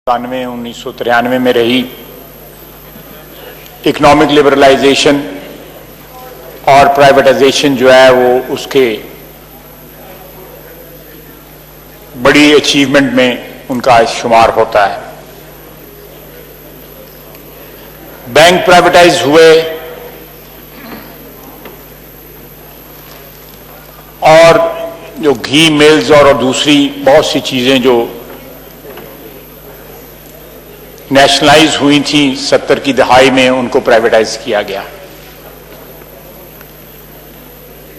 1993 में रही। Economic liberalisation और प्राइवेटाइजेशन जो है वो उसके बड़ी अचीवमेंट में उनका शुमार होता है। बैंक प्राइवेटाइज हुए और जो घी मिल्स और दूसरी बहुत सी चीजें जो नेशनलाइज हुई थी 70 की दहाई में, उनको प्राइवेटाइज किया गया।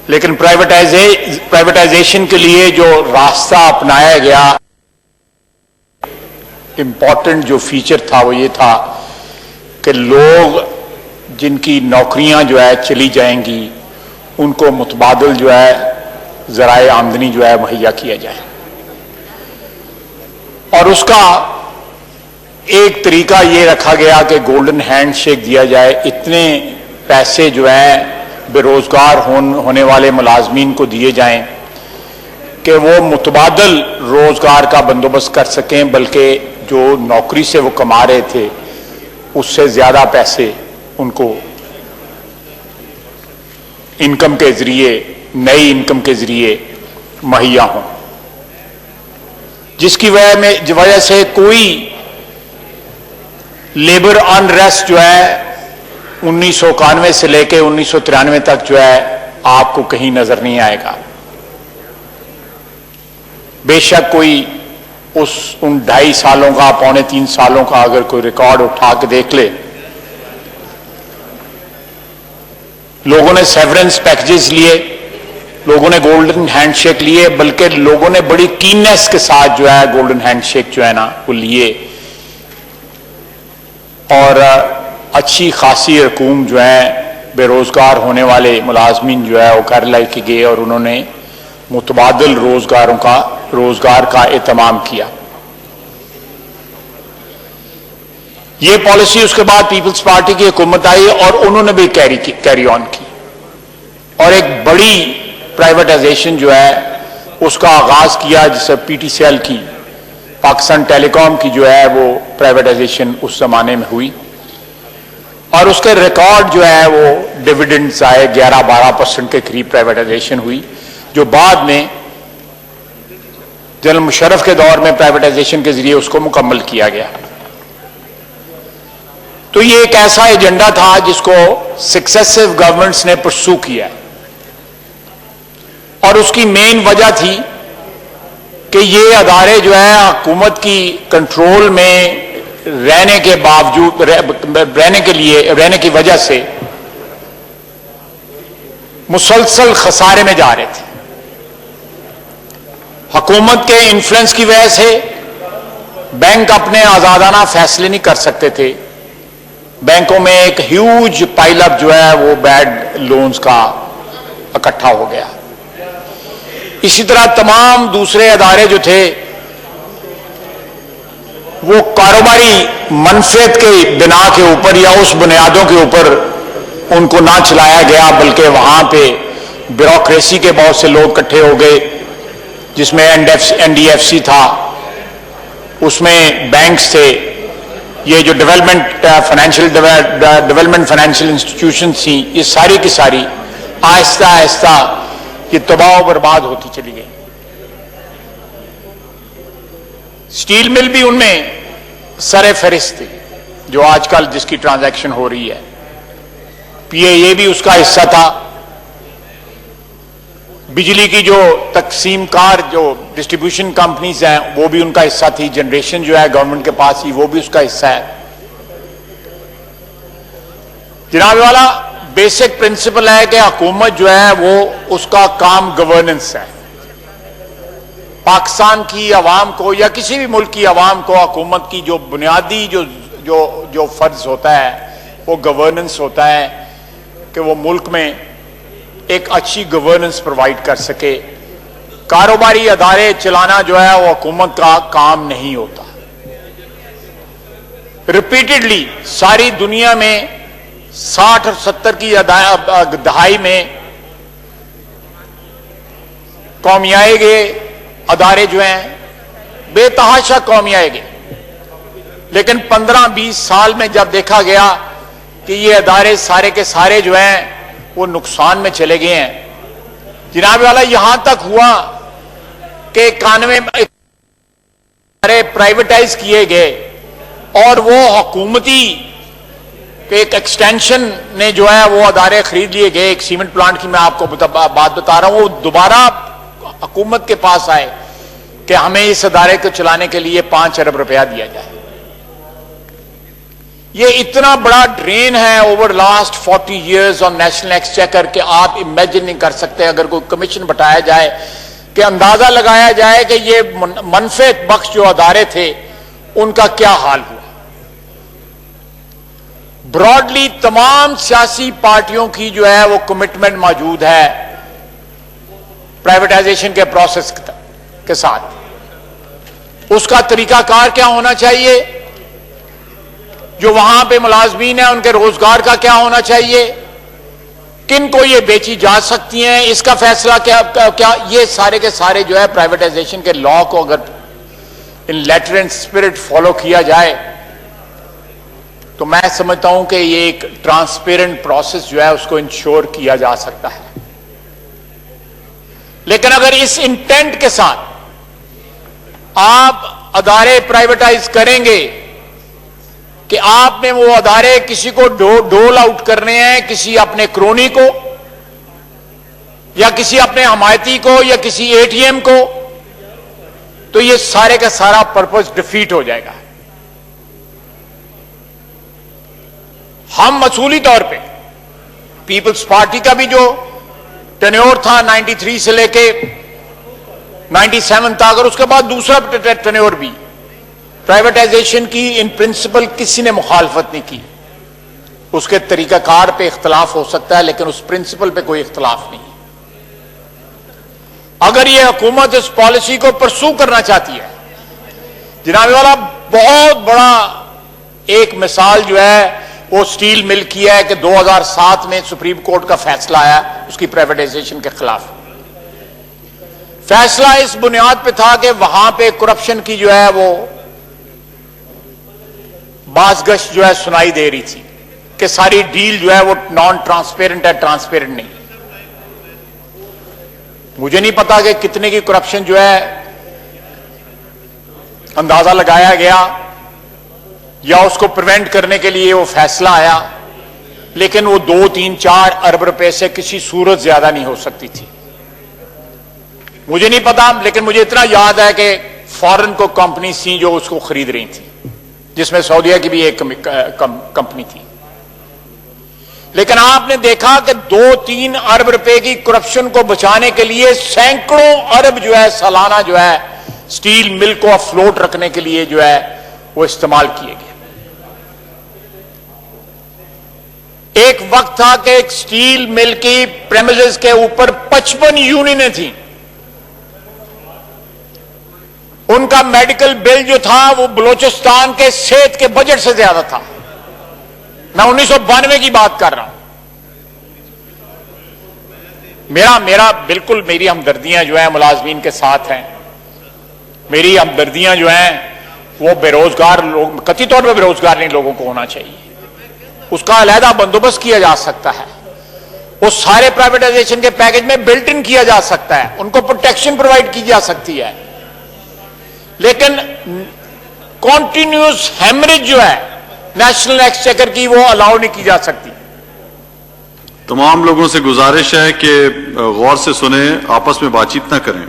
लेकिन प्राइवेटाइजेशन के लिए जो रास्ता अपनाया गया, इंपॉर्टेंट जो फीचर था वो ये था कि लोग जिनकी नौकरियां जो है चली जाएंगी उनको मुतबादल जो है ज़राए आमदनी जो है मुहैया किया जाए। और उसका एक तरीका ये रखा गया कि गोल्डन हैंडशेक दिया जाए। इतने पैसे जो है बेरोजगार होने वाले मुलाजमीन को दिए जाएं कि वो मुतबादल रोजगार का बंदोबस्त कर सकें, बल्कि जो नौकरी से वो कमा रहे थे उससे ज्यादा पैसे उनको इनकम के जरिए, नई इनकम के जरिए मुहैया हों, जिसकी वजह से कोई लेबर अनरेस्ट जो है 1991 से लेकर 1993 तक जो है आपको कहीं नजर नहीं आएगा। बेशक कोई उन 2.5 सालों का, 2.25 सालों का अगर कोई रिकॉर्ड उठा के देख ले, लोगों ने सेवरेंस पैकेजेस लिए, लोगों ने गोल्डन हैंडशेक लिए, बल्कि लोगों ने बड़ी कीननेस के साथ जो है गोल्डन हैंडशेक जो है ना वो लिए और अच्छी खासी रकूम जो है बेरोजगार होने वाले मुलाजमीन जो है वो घर लेके गए और उन्होंने मुतबादल रोजगार का एहतमाम किया। ये पॉलिसी उसके बाद पीपल्स पार्टी की हुकूमत आई और उन्होंने भी कैरी ऑन की और एक बड़ी प्राइवेटाइजेशन जो है उसका आगाज किया, जिससे पीटीसीएल की, पाकिस्तान टेलीकॉम की जो है वो प्राइवेटाइजेशन उस जमाने में हुई और उसके रिकॉर्ड जो है वो डिविडेंड्स आए। 11-12% के करीब प्राइवेटाइजेशन हुई, जो बाद में जनरल मुशर्रफ के दौर में प्राइवेटाइजेशन के जरिए उसको मुकम्मल किया गया। तो ये एक ऐसा एजेंडा था जिसको सक्सेसिव गवर्नमेंट्स ने परस्यू किया और उसकी मेन वजह थी कि ये अदारे जो है हुकूमत की कंट्रोल में रहने के बावजूद, रहने की वजह से मुसलसल खसारे में जा रहे थे। हुकूमत के इन्फ्लुएंस की वजह से बैंक अपने आजादाना फैसले नहीं कर सकते थे। बैंकों में एक ह्यूज पाइलअप जो है वो बैड लोन्स का इकट्ठा हो गया। इसी तरह तमाम दूसरे अदारे जो थे वो कारोबारी मनफियत के बिना के ऊपर या उस बुनियादों के ऊपर उनको ना चलाया गया, बल्कि वहां पे ब्यूरोक्रेसी के बहुत से लोग इकट्ठे हो गए, जिसमें एनडीएफसी था, उसमें बैंक्स थे, ये जो डेवलपमेंट फाइनेंशियल इंस्टीट्यूशन थी, ये सारी की सारी आहिस्ता आहिस्ता ये तबाह बर्बाद होती चली गई। स्टील मिल भी उनमें सरे फहरिस्त थी, जो आजकल जिसकी ट्रांजैक्शन हो रही है। पीएए भी उसका हिस्सा था। बिजली की जो तकसीमकार जो डिस्ट्रीब्यूशन कंपनीज हैं वो भी उनका हिस्सा थी। जनरेशन जो है गवर्नमेंट के पास ही, वो भी उसका हिस्सा है। जनाब वाला बेसिक प्रिंसिपल है कि हुकूमत जो है वो उसका काम गवर्नेंस है। पाकिस्तान की आवाम को या किसी भी मुल्क की आवाम को हुकूमत की जो बुनियादी जो फर्ज होता है वो गवर्नेंस होता है कि वो मुल्क में एक अच्छी गवर्नेंस प्रोवाइड कर सके। कारोबारी अदारे चलाना जो है वो हुकूमत का काम नहीं होता। रिपीटेडली सारी दुनिया में 60 और 70 की दहाई में कौमियाए गए अदारे जो हैं बेतहाशा कौमियाए गए। لیکن 15-20 سال میں جب دیکھا گیا کہ یہ ادارے سارے کے سارے جو ہیں وہ نقصان میں چلے گئے ہیں، جناب والا یہاں تک ہوا کہ 91 ادارے پرائیویٹائز کیے گئے اور وہ حکومتی ایک ایکسٹینشن نے جو ہے وہ ادارے خرید لیے گئے. ایک سیمنٹ پلانٹ کی میں آپ کو بات بتا رہا ہوں، وہ دوبارہ حکومت کے پاس آئے کہ ہمیں اس ادارے کو چلانے کے لیے 5 ارب روپیہ دیا جائے. یہ اتنا بڑا ڈرین ہے over last 40 years on national exchequer کہ آپ امیجن نہیں کر سکتے. اگر کوئی کمیشن بٹایا جائے کہ اندازہ لگایا جائے کہ یہ منفعت بخش جو ادارے تھے ان کا کیا حال ہوا. براڈلی تمام سیاسی پارٹیوں کی جو ہے وہ کمٹمنٹ موجود ہے پرائیویٹائزیشن کے پروسیس کے ساتھ. اس کا طریقہ کار کیا ہونا چاہیے، جو وہاں پہ ملازمین ہیں ان کے روزگار کا کیا ہونا چاہیے، کن کو یہ بیچی جا سکتی ہیں، اس کا فیصلہ کیا یہ سارے کے سارے جو ہے پرائیویٹائزیشن کے لا کو اگر ان لیٹر اینڈ اسپرٹ فالو کیا جائے تو میں سمجھتا ہوں کہ یہ ایک ٹرانسپیرنٹ پروسیس جو ہے اس کو انشور کیا جا سکتا ہے. لیکن اگر اس انٹینٹ کے ساتھ آپ ادارے پرائیویٹائز کریں گے کہ آپ نے وہ ادارے کسی کو ڈول آؤٹ کرنے ہیں، کسی اپنے کرونی کو یا کسی اپنے حمایتی کو یا کسی اے ٹی ایم کو، تو یہ سارے کا سارا پرپز ڈیفیٹ ہو جائے گا. ہم اصولی طور پہ پیپلز پارٹی کا بھی جو ٹینیور تھا 93 سے لے کے 97 تک، اور اس کے بعد دوسرا ٹینیور بھی پرائیویٹائزیشن کی ان پرنسپل کسی نے مخالفت نہیں کی. اس کے طریقہ کار پہ اختلاف ہو سکتا ہے لیکن اس پرنسپل پہ کوئی اختلاف نہیں. اگر یہ حکومت اس پالیسی کو پرسو کرنا چاہتی ہے، جناب والا بہت بڑا ایک مثال جو ہے وہ سٹیل مل کی ہے کہ 2007 میں سپریم کورٹ کا فیصلہ آیا اس کی پرائیویٹائزیشن کے خلاف. فیصلہ اس بنیاد پہ تھا کہ وہاں پہ کرپشن کی جو ہے وہ بازگشت جو ہے سنائی دے رہی تھی کہ ساری ڈیل جو ہے وہ نان ٹرانسپیرنٹ ہے، ٹرانسپیرنٹ نہیں. مجھے نہیں پتا کہ کتنے کی کرپشن جو ہے اندازہ لگایا گیا یا اس کو پریونٹ کرنے کے لیے وہ فیصلہ آیا، لیکن وہ 2-3-4 ارب روپے سے کسی صورت زیادہ نہیں ہو سکتی تھی. مجھے نہیں پتا، لیکن مجھے اتنا یاد ہے کہ فورن کو کمپنی تھی جو اس کو خرید رہی تھی، جس میں سعودیہ کی بھی ایک کمپنی تھی. لیکن آپ نے دیکھا کہ 2-3 ارب روپے کی کرپشن کو بچانے کے لیے سینکڑوں ارب جو ہے سالانہ جو ہے سٹیل مل کو افلوٹ رکھنے کے لیے جو ہے وہ استعمال کیے گئے. ایک وقت تھا کہ ایک سٹیل مل کی پریمیسز کے اوپر 55 یونینیں تھیں. ان کا میڈیکل بل جو تھا وہ بلوچستان کے صحت کے بجٹ سے زیادہ تھا. میں 1992 کی بات کر رہا ہوں. میرا بالکل میری ہمدردیاں جو ہیں ملازمین کے ساتھ ہیں. میری ہمدردیاں جو ہیں وہ بے روزگار لوگ، قطعی طور پہ بے روزگار نہیں لوگوں کو ہونا چاہیے. اس کا علیحدہ بندوبست کیا جا سکتا ہے. وہ سارے پرائیویٹائزیشن کے پیکج میں بلٹ ان کیا جا سکتا ہے، ان کو پروٹیکشن پرووائڈ کی جا سکتی ہے. لیکن کنٹینیوس ہیمریج جو ہے نیشنل ایکسچیکر کی وہ الاؤ نہیں کی جا سکتی. تمام لوگوں سے گزارش ہے کہ غور سے سنیں، آپس میں بات چیت نہ کریں.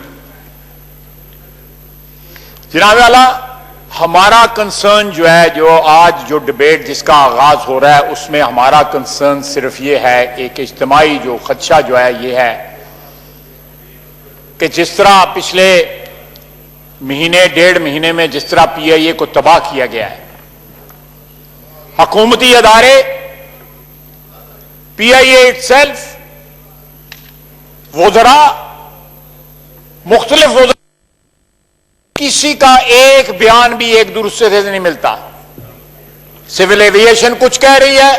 جناب اعلیٰ، ہمارا کنسرن جو ہے، جو آج جو ڈبیٹ جس کا آغاز ہو رہا ہے اس میں ہمارا کنسرن صرف یہ ہے، ایک اجتماعی جو خدشہ جو ہے یہ ہے کہ جس طرح پچھلے مہینے 1.5 مہینے میں جس طرح پی آئی اے کو تباہ کیا گیا ہے، حکومتی ادارے، پی آئی اے اٹ سیلف، وزراء، مختلف وزراء، کسی کا ایک بیان بھی ایک دوسرے سے نہیں ملتا. سول ایویشن کچھ کہہ رہی ہے،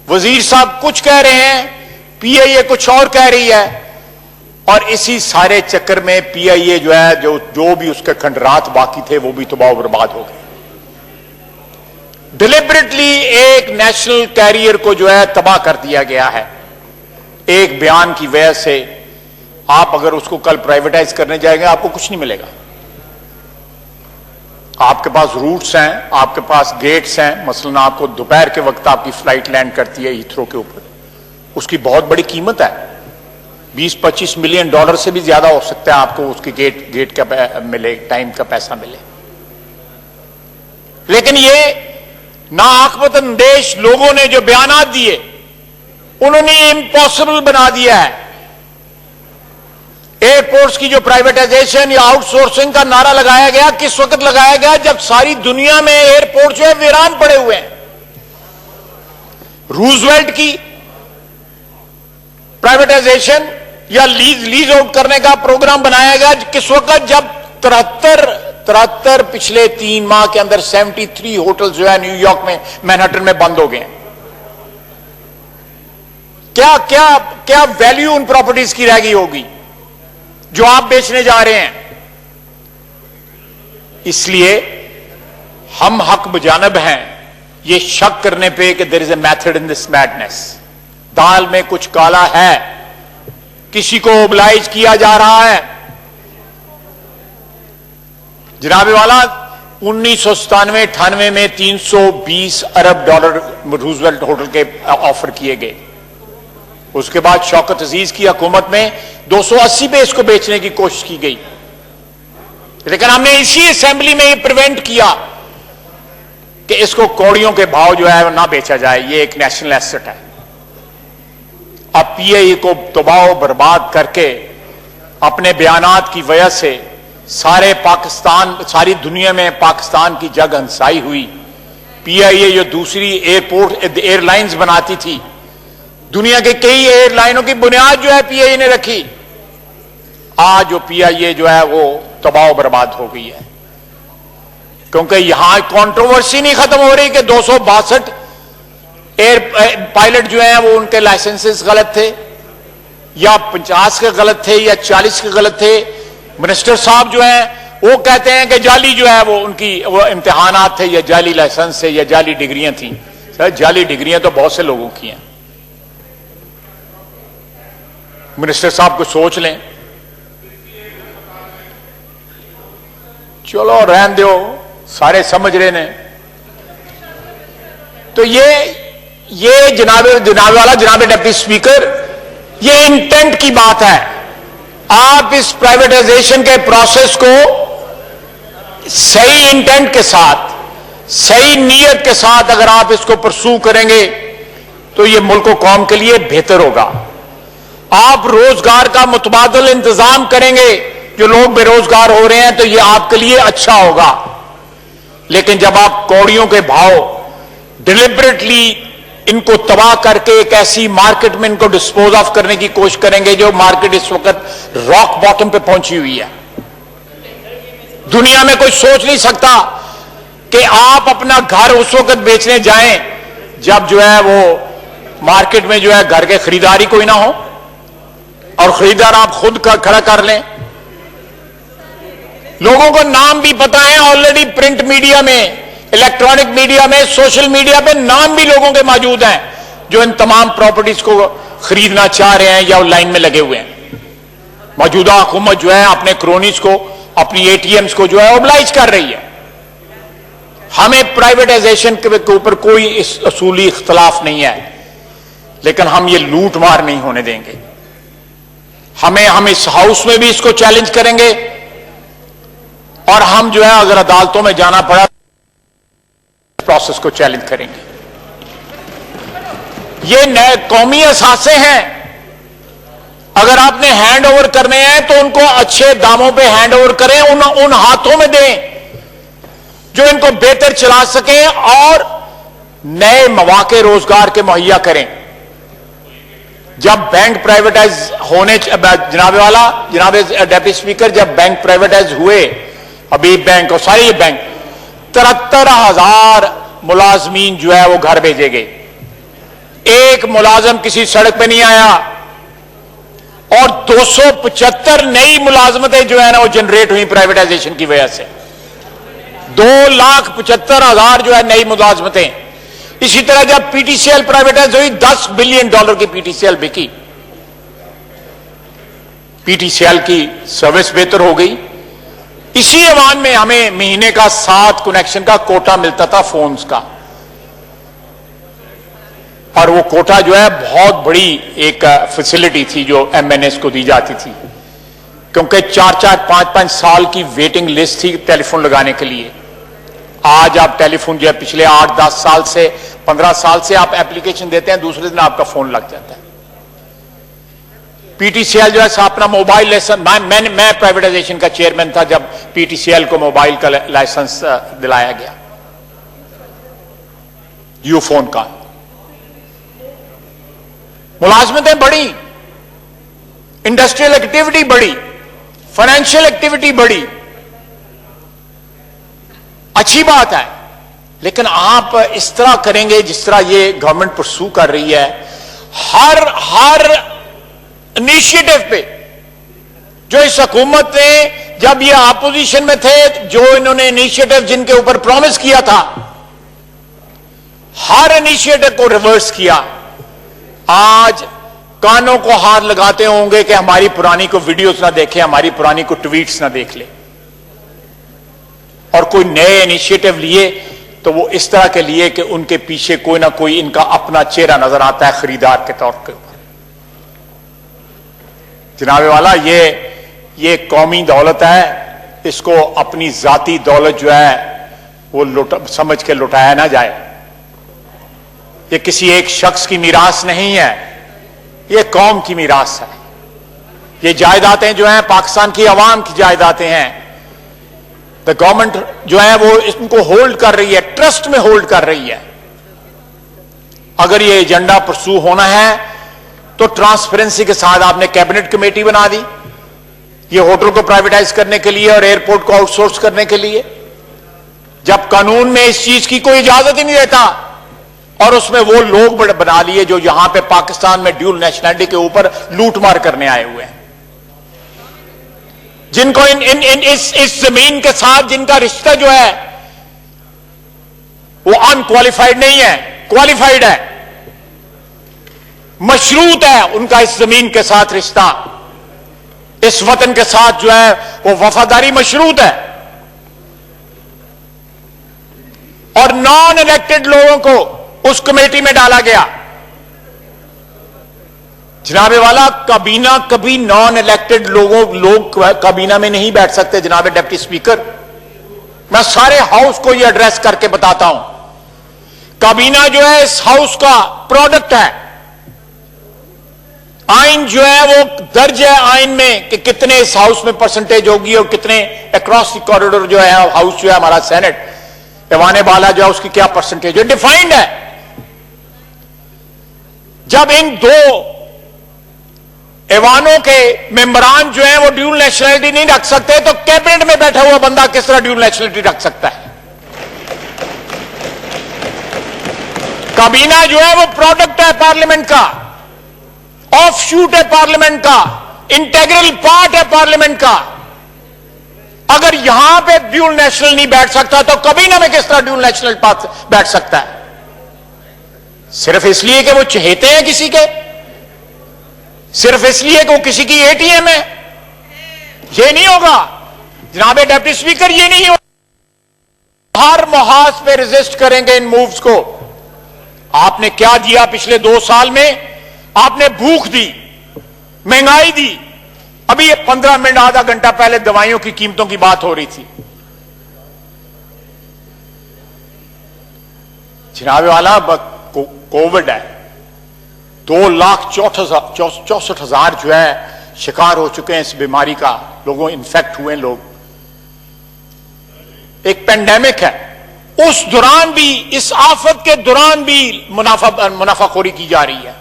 وزیر صاحب کچھ کہہ رہے ہیں، پی آئی اے کچھ اور کہہ رہی ہے، اور اسی سارے چکر میں پی آئی اے جو ہے جو بھی اس کے کھنڈرات باقی تھے وہ بھی تباہ و برباد ہو گئے. डिलिबरेटली एक नेशनल कैरियर को जो है तबाह कर दिया गया है एक बयान की वजह से। आप अगर उसको कल प्राइवेटाइज करने जाएंगे आपको कुछ नहीं मिलेगा। आपके पास रूट्स हैं, आपके पास गेट्स हैं। मसलन आपको दोपहर के वक्त आपकी फ्लाइट लैंड करती है हीथ्रो के ऊपर, उसकी बहुत बड़ी कीमत है, 20-25 मिलियन डॉलर से भी ज्यादा हो सकता है आपको उसकी गेट का मिले, टाइम का पैसा मिले। लेकिन ये नाआखबत अंदेश लोगों ने जो बयानात दिए उन्होंने इम्पॉसिबल बना दिया है। एयरपोर्ट्स की जो प्राइवेटाइजेशन या आउटसोर्सिंग का नारा लगाया गया, किस वक्त लगाया गया? जब सारी दुनिया में एयरपोर्ट जो है वीरान पड़े हुए हैं। रूजवेल्ट की प्राइवेटाइजेशन या लीज आउट करने का प्रोग्राम बनाया गया किस वक्त? जब 73 पिछले 3 माह के अंदर 73 होटल जो है न्यूयॉर्क में, मैनहट्टन में बंद हो गए हैं। क्या क्या क्या वैल्यू उन प्रॉपर्टीज की रह गई होगी जो आप बेचने जा रहे हैं? इसलिए हम हक बजानब हैं ये शक करने पे कि there is a method in this madness. दाल में कुछ काला है, किसी को ओबलाइज किया जा रहा है। जनाबे वाला 1997-98 में 320 अरब डॉलर रूजवेल्ट होटल के ऑफर किए गए। उसके बाद शौकत अजीज की हुकूमत में 280 पे इसको बेचने की कोशिश की गई, लेकिन हमने इसी असेंबली में ये प्रिवेंट किया कि इसको कौड़ियों के भाव जो है ना बेचा जाए। ये एक नेशनल एसेट है। अब पीआईए को तबाह बर्बाद करके अपने बयानात की वजह से सारे पाकिस्तान, सारी दुनिया में पाकिस्तान की जग हंसाई हुई। पीआईए जो दूसरी एयरलाइंस बनाती थी, दुनिया के कई एयरलाइनों की बुनियाद जो है पीआईए ने रखी। आज जो पीआईए जो है वो तबाह बर्बाद हो गई है, क्योंकि यहां कंट्रोवर्सी नहीं खत्म हो रही कि 262 एयर पायलट जो हैं वो उनके लाइसेंसेस गलत थे, या 50 के गलत थे, या 40 के गलत थे। मिनिस्टर साहब जो हैं वो कहते हैं कि जाली जो है वो उनकी वो इम्तिहानात थे, या जाली लाइसेंस थे, या जाली डिग्रियां थी। सर, जाली डिग्रियां तो बहुत से लोगों की हैं। मिनिस्टर साहब को सोच लें। चलो रहन दो, सारे समझ रहे ने। तो ये जनाब वाला, जनाब डिप्टी स्पीकर, ये इंटेंट की बात है। आप इस प्राइवेटाइजेशन के प्रोसेस को सही इंटेंट के साथ, सही नीयत के साथ अगर आप इसको परसू करेंगे तो ये मुल्क और कौम के लिए बेहतर होगा। आप रोजगार का मुतबादल इंतजाम करेंगे, जो लोग बेरोजगार हो रहे हैं, तो ये आपके लिए अच्छा होगा। लेकिन जब आप कौड़ियों के भाव डिलिबरेटली इनको तबाह करके एक ऐसी मार्केट में इनको डिस्पोज ऑफ करने की कोशिश करेंगे, जो मार्केट इस वक्त रॉक बॉटम पे पहुंची हुई है। दुनिया में कोई सोच नहीं सकता कि आप अपना घर उस वक्त बेचने जाएं जब जो है वो मार्केट में जो है घर के खरीदारी कोई ना हो, और खरीदार आप खुद का खड़ा कर लें। लोगों को नाम भी पता है ऑलरेडी, प्रिंट मीडिया में, इलेक्ट्रॉनिक मीडिया में, सोशल मीडिया पे नाम भी लोगों के मौजूद हैं जो इन तमाम प्रॉपर्टीज को खरीदना चाह रहे हैं या लाइन में लगे हुए हैं। मौजूदा हुकूमत जो है अपने क्रोनीज को, अपनी एटीएम्स को जो है ओबलाइज कर रही है। हमें प्राइवेटाइजेशन के ऊपर कोई इस असूली इख्तलाफ नहीं है, लेकिन हम ये लूट मार नहीं होने देंगे। हम इस हाउस में भी इसको चैलेंज करेंगे, और हम जो है अगर अदालतों में जाना पड़ा प्रोसेस को चैलेंज करेंगे। ये नए कौमी असासे हैं। अगर आपने हैंड ओवर करने हैं तो उनको अच्छे दामों पे हैंड ओवर करें, उन हाथों में दें जो इनको बेहतर चला सकें और नए मौके रोजगार के मुहैया करें। जब बैंक प्राइवेटाइज होने, जनाब वाला, जनाब डेप्टी स्पीकर, जब बैंक प्राइवेटाइज हुए, अभी बैंक और सारे ये बैंक, 73,000 मुलाजमीन जो है वो घर भेजे गए। एक मुलाजम किसी सड़क पे नहीं आया, और 275 नई मुलाजमतें जो है ना वो जनरेट हुई प्राइवेटाइजेशन की वजह से। 2,75,000 जो है नई मुलाजमतें। इसी तरह जब पीटीसीएल प्राइवेटाइज हुई, $10 बिलियन की पीटीसीएल बिकी। पीटीसीएल की सर्विस बेहतर हो गई। इसी एवान में हमें महीने का 7 कनेक्शन का कोटा मिलता था फोन्स का, और वो कोटा जो है बहुत बड़ी एक फैसिलिटी थी जो एमएनएस को दी जाती थी, क्योंकि 4-4, 5-5 साल की वेटिंग लिस्ट थी टेलीफोन लगाने के लिए। आज आप टेलीफोन जो है पिछले 8-10 साल से 15 साल से आप एप्लीकेशन देते हैं, दूसरे दिन आपका फोन लग जाता है। पीटीसीएल जो है अपना मोबाइल लाइसेंस, मैं प्राइवेटाइजेशन का चेयरमैन था जब पीटीसीएल को मोबाइल का लाइसेंस दिलाया गया, जियो फोन का। मुलाजमतें बढ़ी, इंडस्ट्रियल एक्टिविटी बढ़ी, फाइनेंशियल एक्टिविटी बढ़ी, अच्छी बात है। लेकिन आप इस तरह करेंगे जिस तरह ये गवर्नमेंट परसू कर रही है, हर इनिशिएटिव पे जो इस हुकूमत ने, जब ये अपोजिशन में थे, जो इन्होंने इनिशिएटिव जिनके ऊपर प्रॉमिस किया था, हर इनिशिएटिव को रिवर्स किया। आज कानों को हाथ लगाते होंगे कि हमारी पुरानी को वीडियोस ना देखें, हमारी पुरानी को ट्वीट्स ना देख ले, और कोई नए इनिशिएटिव लिए तो वो इस तरह के लिए कि उनके पीछे कोई ना कोई इनका अपना चेहरा नजर आता है खरीदार के तौर के ऊपर। जनाबे वाला, ये कौमी दौलत है, इसको अपनी जाती दौलत जो है वो समझ के लुटाया ना जाए। ये किसी एक शख्स की मीरास नहीं है, ये कौम की मीरास है। ये जायदादें जो हैं पाकिस्तान की आवाम की जायदादें हैं। द गवर्नमेंट जो है वो इनको होल्ड कर रही है, ट्रस्ट में होल्ड कर रही है। अगर ये एजेंडा परसू होना है तो ट्रांसपेरेंसी के साथ आपने कैबिनेट कमेटी बना दी, ये होटल को प्राइवेटाइज करने के लिए और एयरपोर्ट को आउटसोर्स करने के लिए, जब कानून में इस चीज की कोई इजाजत ही नहीं देता, और उसमें वो लोग बना लिए जो यहां पे पाकिस्तान में ड्यूल नेशनलिटी के ऊपर लूटमार करने आए हुए हैं, जिनको इस जमीन के साथ जिनका रिश्ता जो है वो अनक्वालिफाइड नहीं है, क्वालिफाइड है, मशरूत है उनका इस जमीन के साथ रिश्ता, इस वतन के साथ जो है वो वफादारी मशरूत है। और नॉन इलेक्टेड लोगों को उस कमेटी में डाला गया। जनाबे वाला, काबीना कभी नॉन इलेक्टेड लोग काबीना में नहीं बैठ सकते। जनाबे डिप्टी स्पीकर, मैं सारे हाउस को यह एड्रेस करके बताता हूं, काबीना जो है इस हाउस का प्रोडक्ट है। आइन जो है वो दर्ज है आइन में कि कितने इस हाउस में परसेंटेज होगी और कितने अक्रॉस द कॉरिडोर जो है हाउस जो है हमारा सेनेट ऐवान बाला जो है उसकी क्या परसेंटेज है, डिफाइंड है। जब इन दो ऐवानों के मेंबरान जो है वो ड्यूल नेशनलिटी नहीं रख सकते, तो कैबिनेट में बैठा हुआ बंदा किस तरह ड्यूल नेशनलिटी रख सकता है? काबीना जो है वो प्रोडक्ट है पार्लियामेंट का, ऑफ शूट है पार्लियामेंट का, इंटेग्रल पार्ट है पार्लियामेंट का। अगर यहां पे ड्यूल नेशनल नहीं बैठ सकता तो काबीना में किस तरह ड्यूल नेशनल बैठ सकता है? सिर्फ इसलिए कि वो चहेते हैं किसी के, सिर्फ इसलिए कि वो किसी की एटीएम है, ये नहीं होगा जनाबे डिप्टी स्पीकर, ये नहीं होगा। हर मुहाज पे रेजिस्ट करेंगे इन मूव्स को। आपने क्या दिया पिछले 2 साल में? आपने भूख दी, महंगाई दी। अभी ये 15 मिनट आधा घंटा पहले दवाइयों की कीमतों की बात हो रही थी। जनाबे वाला कोविड है, 2,64,000 जो है शिकार हो चुके हैं इस बीमारी का, लोगों इन्फेक्ट हुए लोग। एक पेंडेमिक है, उस दौरान भी, इस आफत के दौरान भी मुनाफाखोरी की जा रही है।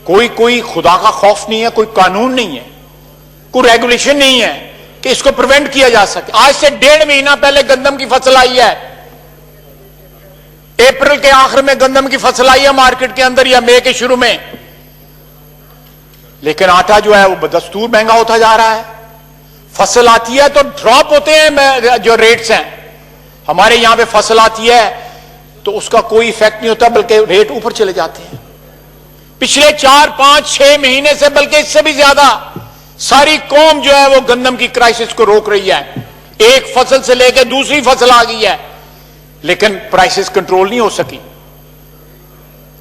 कोई खुदा का खौफ नहीं है, कोई कानून नहीं है, कोई रेगुलेशन नहीं है कि इसको प्रिवेंट किया जा सके। आज से 1.5 महीना पहले गंदम की फसल आई है, अप्रैल के आखिर में गंदम की फसल आई है मार्केट के अंदर, या मई के शुरू में, लेकिन आटा जो है वो बदस्तूर महंगा होता जा रहा है। फसल आती है तो ड्रॉप होते हैं जो रेट्स हैं, हमारे यहां पे फसल आती है तो उसका कोई इफेक्ट नहीं होता, बल्कि रेट ऊपर चले जाते हैं। पिछले 4, 5, 6 महीने से, बल्कि इससे भी ज्यादा, सारी कौम जो है वो गंदम की क्राइसिस को रोक रही है। एक फसल से लेकर दूसरी फसल आ गई है, लेकिन प्राइसेस कंट्रोल नहीं हो सकी।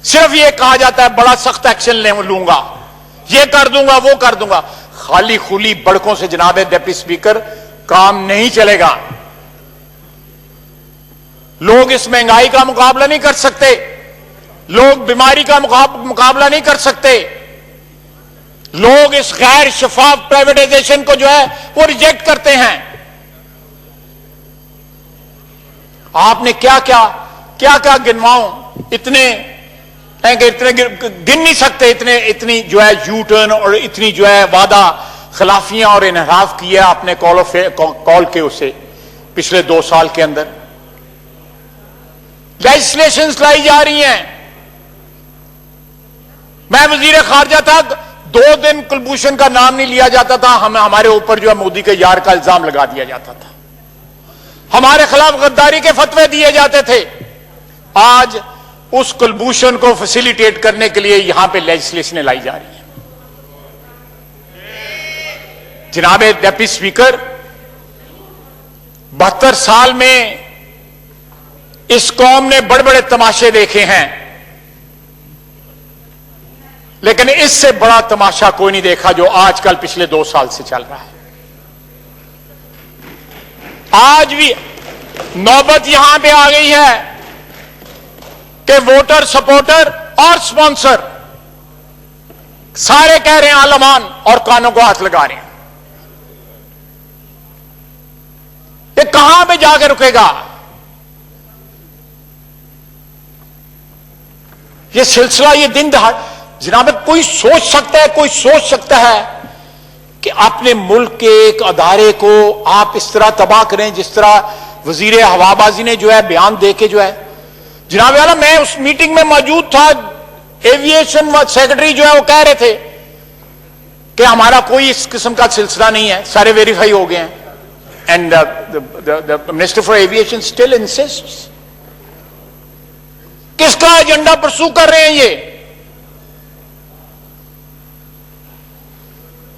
सिर्फ ये कहा जाता है बड़ा सख्त एक्शन लूंगा, ये कर दूंगा, वो कर दूंगा। खाली खुली बड़कों से जनाब डिप्टी स्पीकर काम नहीं चलेगा। लोग इस महंगाई का मुकाबला नहीं कर सकते, लोग बीमारी का मुकाबला नहीं कर सकते, लोग इस गैर शफाफ प्राइवेटाइजेशन को जो है वो रिजेक्ट करते हैं। आपने क्या क्या गिनवाऊं, इतने गिन नहीं सकते, इतनी जो है यू टर्न और इतनी जो है वादा खिलाफियां और इनहराफ किया आपने कॉल के उसे पिछले 2 साल के अंदर। लेजिस्लेशंस लाई जा रही हैं। मैं वजीर खारजा था, 2 दिन कुलभूषण का नाम नहीं लिया जाता था, हमारे ऊपर जो है मोदी के यार का इल्जाम लगा दिया जाता था, हमारे खिलाफ गद्दारी के फतवे दिए जाते थे। आज उस कुलभूषण को फैसिलिटेट करने के लिए यहां पे लेजिस्लेशन लाई जा रही है। जनाब डिप्टी स्पीकर, 72 साल में इस कौम ने बड़े बड़े तमाशे देखे हैं, लेकिन इससे बड़ा तमाशा कोई नहीं देखा जो आजकल पिछले 2 साल से चल रहा है। आज भी नौबत यहां पे आ गई है कि वोटर, सपोर्टर और स्पॉन्सर सारे कह रहे हैं आलमान और कानों को हाथ लगा रहे हैं। ये कहां पे जाकर रुकेगा? ये सिलसिला, ये दिन दहाड़, जनाब कोई सोच सकता है कि अपने मुल्क के एक अदारे को आप इस तरह तबाह करें जिस तरह वजीर हवाबाजी ने जो है बयान दे के जो है। जनाब वाला, मैं उस मीटिंग में मौजूद था, एविएशन सेक्रेटरी जो है वो कह रहे थे कि हमारा कोई इस किस्म का सिलसिला नहीं है, सारे वेरीफाई हो गए हैं। And the minister for aviation still इंसिस्ट्स। किसका एजेंडा परसू कर रहे हैं ये?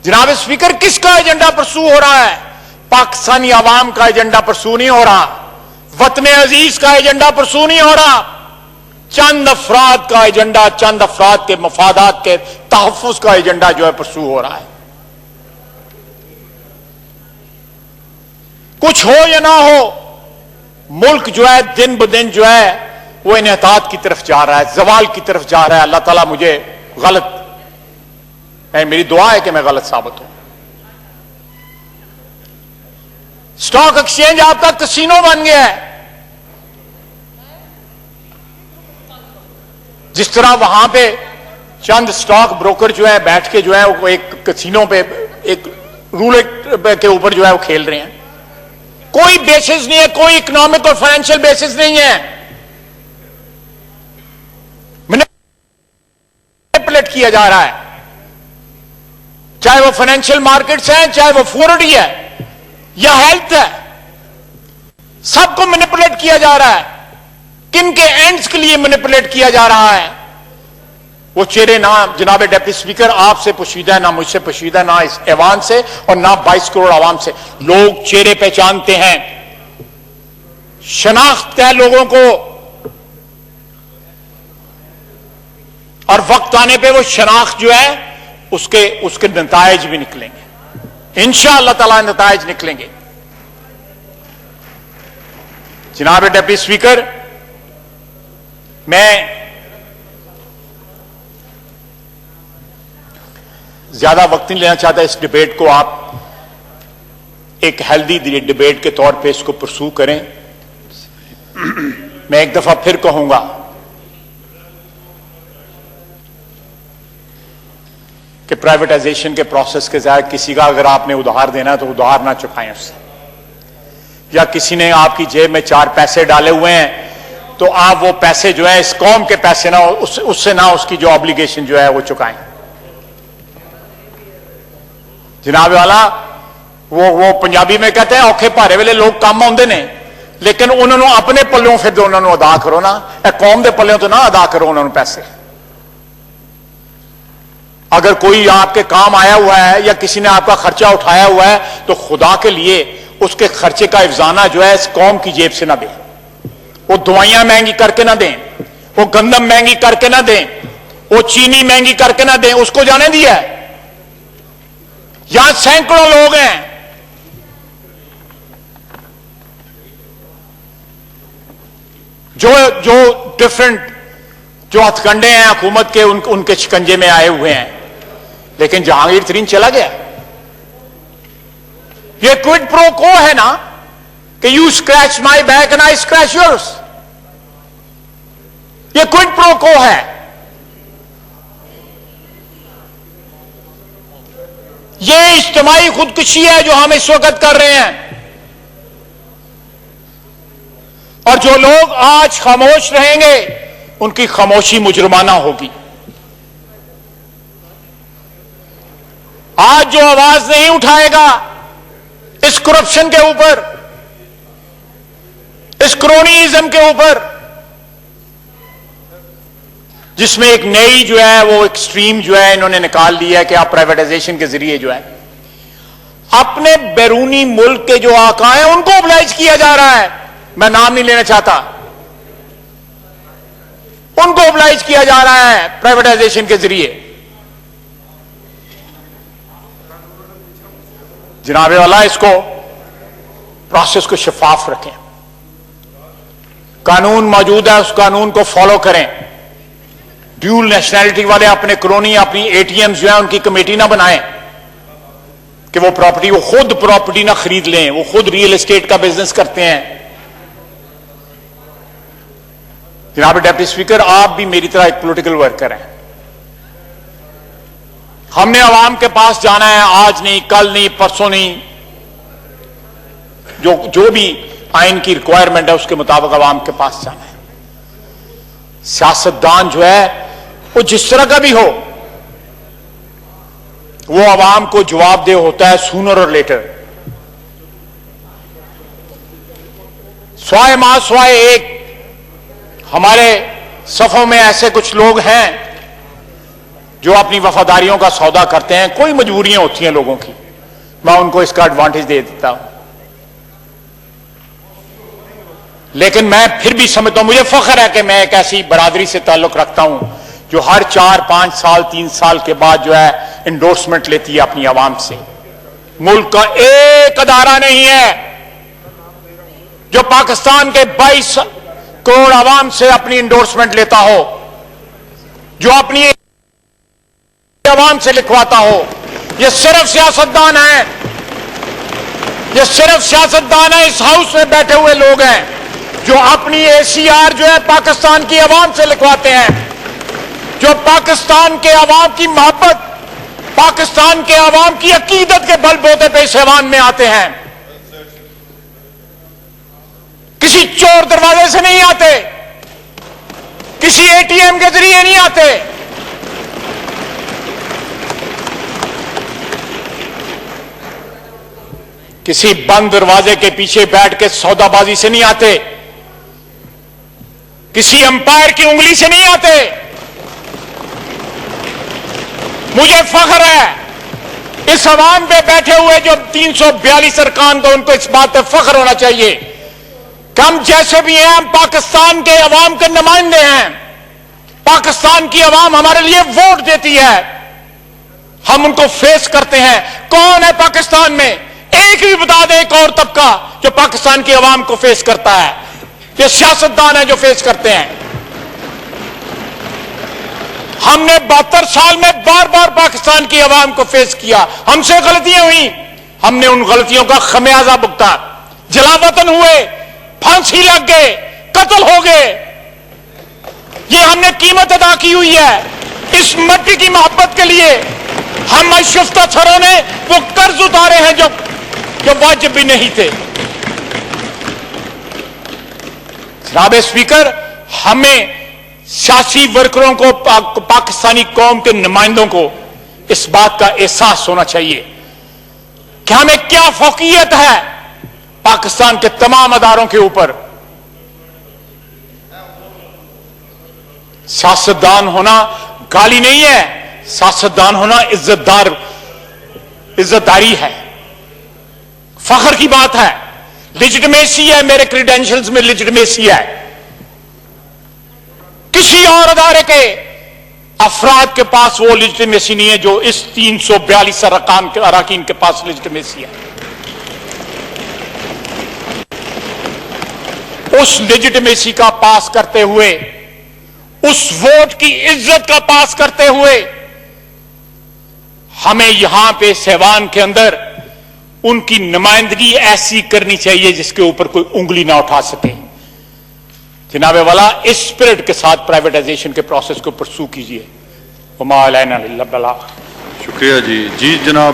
जनाब स्पीकर, किसका एजेंडा परसू हो रहा है? पाकिस्तानी आवाम का एजेंडा परसू नहीं हो रहा, वतने अजीज का एजेंडा परसू नहीं हो रहा, चंद अफराद का एजेंडा, चंद अफराद के मफादात के तहफ्फुज का एजेंडा जो है परसू हो रहा है। कुछ हो या ना हो, मुल्क जो है दिन ब दिन जो है वो इन्हतात की तरफ जा रहा है, जवाल की तरफ जा रहा है। अल्लाह ताला मुझे मेरी दुआ है कि मैं गलत साबित हूं। स्टॉक एक्सचेंज आपका कसीनो बन गया है। जिस तरह वहां पे चंद स्टॉक ब्रोकर जो है बैठ के जो है वो एक कसीनो पे, एक रूलेट के ऊपर जो है वो खेल रहे हैं, कोई बेसिस नहीं है, कोई इकोनॉमिक और फाइनेंशियल बेसिस नहीं है। मैनिपुलेट किया जा रहा है, चाहे वो फाइनेंशियल मार्केट्स हैं, चाहे वो फूड है या हेल्थ है, सबको मैनिपुलेट किया जा रहा है। किन के एंड्स के लिए मैनिपुलेट किया जा रहा है? वो चेहरे ना जनाब डिप्टी स्पीकर आपसे पोशीदा है, ना मुझसे पोशीदा, ना इस ऐवान से और ना 22 करोड़ आवाम से। लोग चेहरे पहचानते हैं, शनाख्त है लोगों को, और वक्त आने पे वो शनाख्त जो है उसके नतायज भी निकलेंगे, इंशाअल्लाह ताला नतायज निकलेंगे। जनाब डिप्टी स्पीकर, मैं ज्यादा वक्त नहीं लेना चाहता। इस डिबेट को आप एक हेल्दी डिबेट के तौर पे इसको परसू करें। मैं एक दफा फिर कहूंगा कि प्राइवेटाइजेशन के प्रोसेस के ज़रिए किसी का अगर आपने उधार देना है तो उधार ना चुकाएं उससे, या किसी ने आपकी जेब में 4 पैसे डाले हुए हैं तो आप वो पैसे जो है इस कौम के पैसे ना, उससे ना उसकी जो ऑब्लिगेशन जो है वो चुकाएं। जनाब वाला, وہ पंजाबी में कहते हैं औखे भारे वेले लोग काम आउंदे ने, लेकिन उन्होंने अपने पल्लों फिर उन्होंने अदा करो ना, कौम के पल्लों तो ना अदा करो उन्होंने पैसे। अगर कोई आपके काम आया हुआ है या किसी ने आपका खर्चा उठाया हुआ है तो खुदा के लिए उसके खर्चे का इफ्जाना जो है इस कौम की जेब से ना दें। वो दवाइयां महंगी करके ना दें, वो गंदम महंगी करके ना दें, वो चीनी महंगी करके ना दें, उसको जाने दिया है। यहां सैकड़ों लोग हैं जो डिफरेंट जो हथकंडे हैं हुकूमत के उनके शिकंजे में आए हुए हैं, लेकिन जहांगीर तरीन चला गया। ये क्विड प्रो को है ना कि you scratch my back and I scratch yours, ये क्विड प्रो को है। ये इज्तिमाई खुदकुशी है जो हम इस वक्त कर रहे हैं, और जो लोग आज खामोश रहेंगे उनकी खामोशी मुजरमाना होगी। आज जो आवाज नहीं उठाएगा इस करप्शन के ऊपर, इस क्रोनीइज्म के ऊपर, जिसमें एक नई जो है वो एक्सट्रीम जो है इन्होंने निकाल लिया है कि आप प्राइवेटाइजेशन के जरिए जो है अपने बैरूनी मुल्क के जो आका हैं उनको ओबलाइज किया जा रहा है। मैं नाम नहीं लेना चाहता, उनको ओबलाइज किया जा रहा है प्राइवेटाइजेशन के जरिए। जनाबे वाला इसको प्रोसेस को शफाफ रखें, कानून मौजूद है उस कानून को फॉलो करें। ड्यूल नेशनैलिटी वाले अपने कॉलोनी अपनी एटीएम जो है उनकी कमेटी ना बनाएं कि वो खुद प्रॉपर्टी ना खरीद लें, वो खुद रियल एस्टेट का बिजनेस करते हैं। जनाब डिप्टी स्पीकर, आप भी मेरी तरह एक पॉलिटिकल वर्कर हैं। हमने आवाम के पास जाना है, आज नहीं, कल नहीं, परसों नहीं, जो भी आइन की रिक्वायरमेंट है उसके मुताबिक आवाम के पास जाना है। सियासतदान जो है वो जिस तरह का भी हो, वो आवाम को जवाबदेह होता है सूनर और लेटर। स्वाय मां स्वाय एक हमारे सफों में ऐसे कुछ लोग हैं जो अपनी वफादारियों का सौदा करते हैं। कोई मजबूरियां होती हैं लोगों की, मैं उनको इसका एडवांटेज दे देता हूं, लेकिन मैं फिर भी समझता हूं, मुझे फख्र है कि मैं एक ऐसी बरादरी से ताल्लुक रखता हूं जो हर 4, 5 साल 3 साल के बाद जो है इंडोर्समेंट लेती है अपनी आवाम से। मुल्क का एक अदारा नहीं है जो पाकिस्तान के 22 करोड़ आवाम से अपनी इंडोर्समेंट लेता हो, जो अपनी आवाम से लिखवाता हो। ये सिर्फ सियासतदान है, ये सिर्फ सियासतदान है, इस हाउस में बैठे हुए लोग हैं जो अपनी एसीआर जो है पाकिस्तान की आवाम से लिखवाते हैं, जो पाकिस्तान के आवाम की मोहब्बत, पाकिस्तान के आवाम की अकीदत के बलबूते पे इस ऐवान में आते हैं। किसी चोर दरवाजे से नहीं आते, किसी एटीएम के जरिए नहीं आते, किसी बंद दरवाजे के पीछे बैठ के सौदाबाजी से नहीं आते, किसी अंपायर की उंगली से नहीं आते। मुझे फख्र है इस अवाम पे बैठे हुए जो 342 अरकान को, उनको इस बात पे फख्र होना चाहिए कि हम जैसे भी हैं हम पाकिस्तान के अवाम के नुमाइंदे हैं। पाकिस्तान की अवाम हमारे लिए वोट देती है, हम उनको फेस करते हैं। कौन है पाकिस्तान में, एक भी बता दे एक और तबका जो पाकिस्तान की अवाम को फेस करता है? ये सियासतदान है जो फेस करते हैं। हमने 72 साल में बार बार पाकिस्तान की अवाम को फेस किया, हमसे गलतियां हुई, हमने उन गलतियों का खमियाजा भुगता। जलावतन हुए, फांसी लग गए, कत्ल हो गए, ये हमने कीमत अदा की हुई है। इस मट्टी की मोहब्बत के लिए हम अशुफ्ता सरों ने वो कर्ज उतारे हैं जो वाजिब भी नहीं थे। जनाब स्पीकर, हमें सियासी वर्करों को, पाकिस्तानी कौम के नुमाइंदों को इस बात का एहसास होना चाहिए کہ ہمیں کیا فوقیت ہے پاکستان کے تمام اداروں کے اوپر. سیاستدان ہونا گالی نہیں ہے، سیاستدان ہونا عزتداری ہے، فخر کی بات ہے، لیجٹمیسی ہے. میرے کریڈینشلز میں لیجٹمیسی ہے. کسی اور ادارے کے افراد کے پاس وہ لیجٹمیسی نہیں ہے جو اس 342 اراکین کے پاس لیجٹمیسی ہے. اس لیجٹمیسی کا پاس کرتے ہوئے، اس ووٹ کی عزت کا پاس کرتے ہوئے ہمیں یہاں پہ سیوان کے اندر ان کی نمائندگی ایسی کرنی چاہیے جس کے اوپر کوئی انگلی نہ اٹھا سکے. جناب والا اس اسپرٹ کے ساتھ پرائیویٹائزیشن کے پروسیس کو پرسو کیجیے. وما علینا الا البلاغ. شکریہ جی. جی جناب.